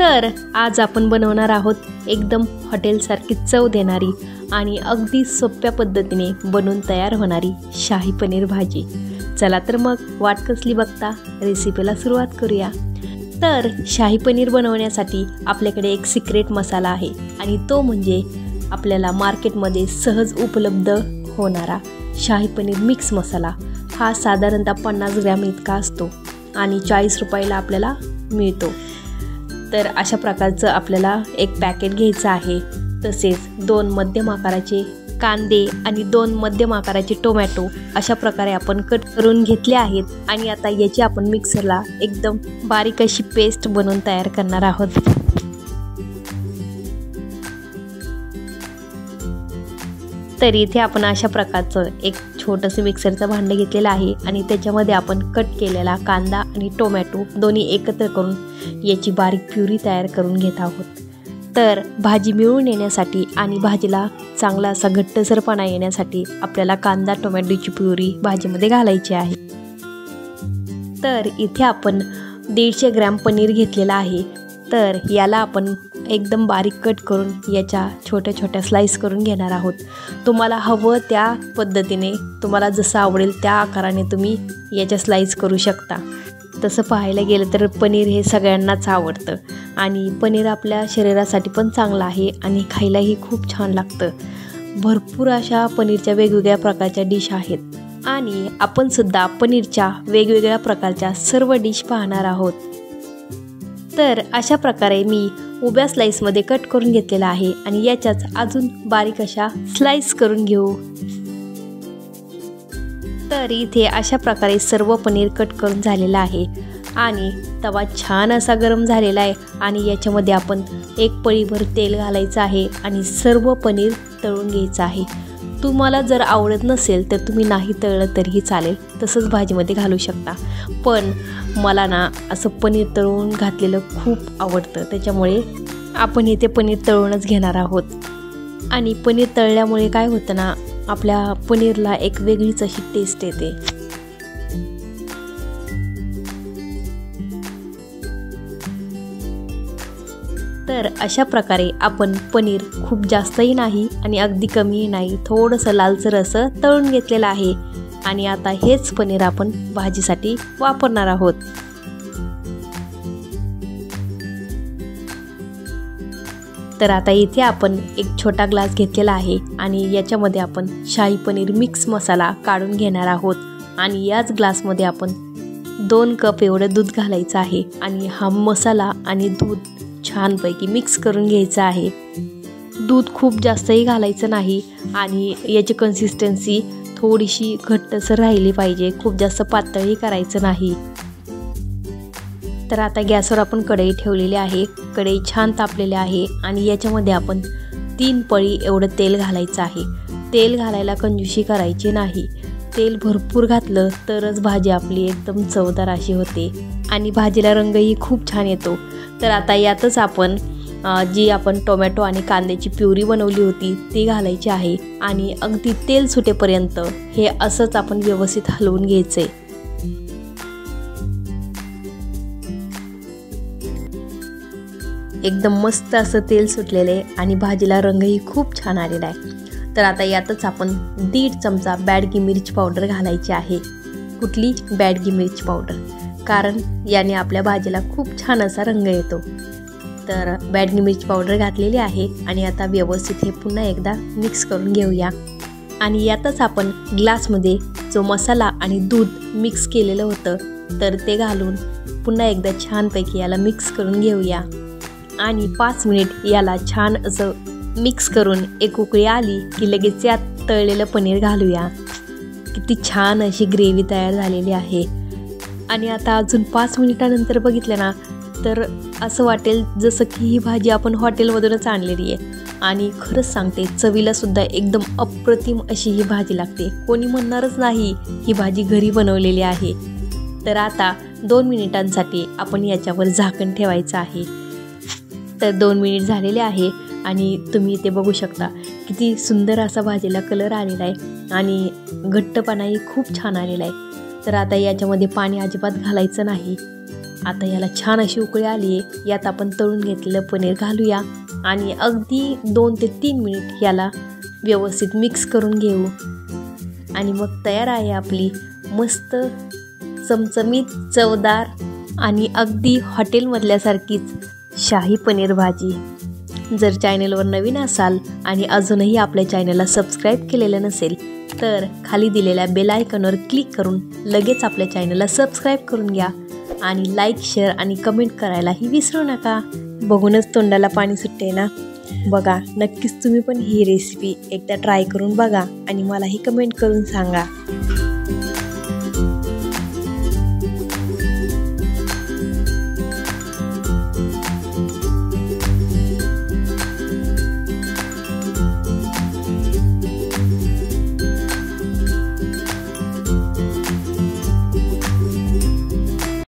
तर आज आपण बनवणार आहोत एकदम हॉटेलसारखी चव देणारी आणि अगदी सोप्या पद्धतीने बनवून तयार होणारी शाही पनीर भाजी। चला तर मग वाट कसली बघता रेसिपीला सुरुवात करूया। तर शाही पनीर बनवण्यासाठी आपल्याकडे एक सिक्रेट मसाला आहे आणि तो म्हणजे आपल्याला मार्केटमध्ये सहज उपलब्ध होणारा शाही पनीर मिक्स मसाला। हा साधारणतः 50 ग्रॅम इतका असतो आणि 40 रुपयाला आपल्याला मिळतो। तर अशा प्रकारचं आपल्याला एक पॅकेट घ्यायचं आहे। तसेच 2 मध्यम आकाराचे कांदे आणि 2 मध्यम आकाराचे टोमॅटो अशा प्रकारे आपण कट करून घेतले आहेत आणि आता याची आपण मिक्सरला एकदम बारीक अशी पेस्ट बनवून तयार करणार आहोत। तर इथे आपण अशा प्रकारचं एक छोटंसं मिक्सरचं भांडं घेतलेलं आहे आणि त्याच्यामध्ये आपण कट केलेला कांदा आणि टोमॅटो दोन्ही एकत्र करून याची बारीक प्युरी तयार करून घेत आहोत। तर भाजी मिळून येण्यासाठी आणि भाजीला चांगला असा घट्टसरपणा येण्यासाठी आपल्याला कांदा टोमॅटोची प्युरी भाजीमध्ये घालायची आहे। तर इथे आपण 150 ग्रॅम पनीर घेतलेला आहे। तर याला आपण एकदम बारीक कट करून याच्या छोट्या छोट्या स्लाइस करून घेणार आहोत। तुम्हाला हवं त्या पद्धतीने तुम्हाला जसं आवडेल त्या आकाराने तुम्ही याच्या स्लाइस करू शकता। तसं पाहायला गेलं तर पनीर हे सगळ्यांनाच आवडतं आणि पनीर आपल्या शरीरासाठी पण चांगलं आहे आणि खायलाही खूप छान लागतं। भरपूर अशा पनीरच्या वेगवेगळ्या प्रकारच्या डिश आहेत आणि आपण सुद्धा पनीरच्या वेगवेगळ्या प्रकारच्या सर्व डिश पाहणार आहोत। तर अशा प्रकारे मी उभ्या स्लाइसमध्ये कट करून घेतलेला आहे आणि याच्याच अजून बारीक अशा स्लाइस करून घेऊ। तर इथे अशा प्रकारे सर्व पनीर कट करून झालेला आहे आणि तवा छान असा गरम झालेला आहे आणि याच्यामध्ये आपण 1 पळीभर तेल घालायचं आहे आणि सर्व पनीर तळून घ्यायचं आहे। तुम्हाला जर आवडत नसेल तर तुम्ही नाही तळलं तरीही चालेल, तसंच भाजीमध्ये घालू शकता। पण मला ना असं पनीर तळून घातलेलं खूप आवडतं, त्याच्यामुळे आपण इथे पनीर तळूनच घेणार आहोत। आणि पनीर तळल्यामुळे काय होतं ना, आपल्या पनीरला एक वेगळीच अशी टेस्ट येते। तर अशा प्रकारे आपण पनीर खूप जास्तही नाही आणि अगदी कमीही नाही, थोडंसं लालसर असं तळून घेतलेलं आहे आणि आता हेच पनीर आपण भाजीसाठी वापरणार आहोत। तर आता इथे आपण एक छोटा ग्लास घेतलेला आहे आणि याच्यामध्ये आपण शाही पनीर मिक्स मसाला काढून घेणार आहोत आणि याच ग्लासमध्ये आपण 2 कप एवढं दूध घालायचं आहे आणि हा मसाला आणि दूध छानपैकी मिक्स करून घ्यायचं आहे। दूध खूप जास्तही घालायचं नाही आणि याची कन्सिस्टन्सी थोडीशी घट्टसर राहिली पाहिजे, खूप जास्त पातळही करायचं नाही। तर आता गॅसवर आपण कढई ठेवलेली आहे। कढई छान तापलेली आहे आणि याच्यामध्ये आपण 3 पळी एवढं तेल घालायचं आहे। तेल घालायला कंजूसी करायची नाही, तेल भरपूर घातलं तरच भाजी आपली एकदम चवदार अशी होते आणि भाजीला रंगही खूप छान येतो। तर आता यातच आपण जी आपण टोमॅटो आणि कांद्याची प्युरी बनवली होती ती घालायची आहे आणि अगदी तेल सुटेपर्यंत हे असंच आपण व्यवस्थित हलवून घ्यायचे। एकदम मस्त असं तेल सुटलेलं आहे आणि भाजीला रंगही खूप छान आलेला आहे। तर आता यातच आपण 1.5 चमचा बॅडगी मिरची पावडर घालायची आहे। कुठली? बॅडगी मिरची पावडर, कारण याने आपल्या भाजीला खूप छान असा रंग येतो। तर बॅडगी मिरची पावडर घातलेली आहे आणि आता व्यवस्थित हे पुन्हा एकदा मिक्स करून घेऊया आणि यातच आपण ग्लासमध्ये जो मसाला आणि दूध मिक्स केलेलं होतं तर ते घालून पुन्हा एकदा छानपैकी याला मिक्स करून घेऊया आणि 5 मिनिट याला छान असं मिक्स करून एक उकळी आली की लगेच यात तळलेलं पनीर घालूया। किती छान अशी ग्रेव्ही तयार झालेली आहे आणि आता अजून 5 मिनिटानंतर बघितलं ना तर असं वाटेल जसं की ही भाजी आपण हॉटेलमधूनच आणलेली आहे आणि खरंच सांगते चवीला सुद्धा एकदम अप्रतिम अशी ही भाजी लागते। कोणी म्हणणारच नाही ही भाजी घरी बनवलेली आहे। तर आता 2 मिनिटांसाठी आपण याच्यावर झाकण ठेवायचं आहे। तर 2 मिनिट झालेले आहे आणि तुम्ही ते बघू शकता किती सुंदर असा भाजीला कलर आलेला आहे आणि घट्टपणाही खूप छान आलेला आहे। तर आता याच्यामध्ये पाणी अजिबात घालायचं नाही आता याला छान अशी उकळी आली आहे. यात आपण तळून घेतलेलं पनीर घालूया आणि अगदी 2 ते 3 मिनिट याला व्यवस्थित मिक्स करून घेऊ. आणि मग तयार आहे आपली मस्त चमचमीत चवदार आणि अगदी हॉटेलमधल्यासारखीच शाही पनीर भाजी. जर चॅनलवर नवीन असाल आणि अजूनही आपल्या चॅनलला सबस्क्राईब केलेलं नसेल तर खाली दिलेल्या बेल आयकॉनवर क्लिक करून लगेच आपल्या चॅनलला सबस्क्राईब करून घ्या आणि लाईक, शेअर आणि कमेंट करायलाही विसरू नका. बघूनच तोंडाला पाणी सुटते ना. बघा, नक्कीच तुम्ही पण ही रेसिपी एकदा ट्राय करून बघा आणि मलाही कमेंट करून सांगा.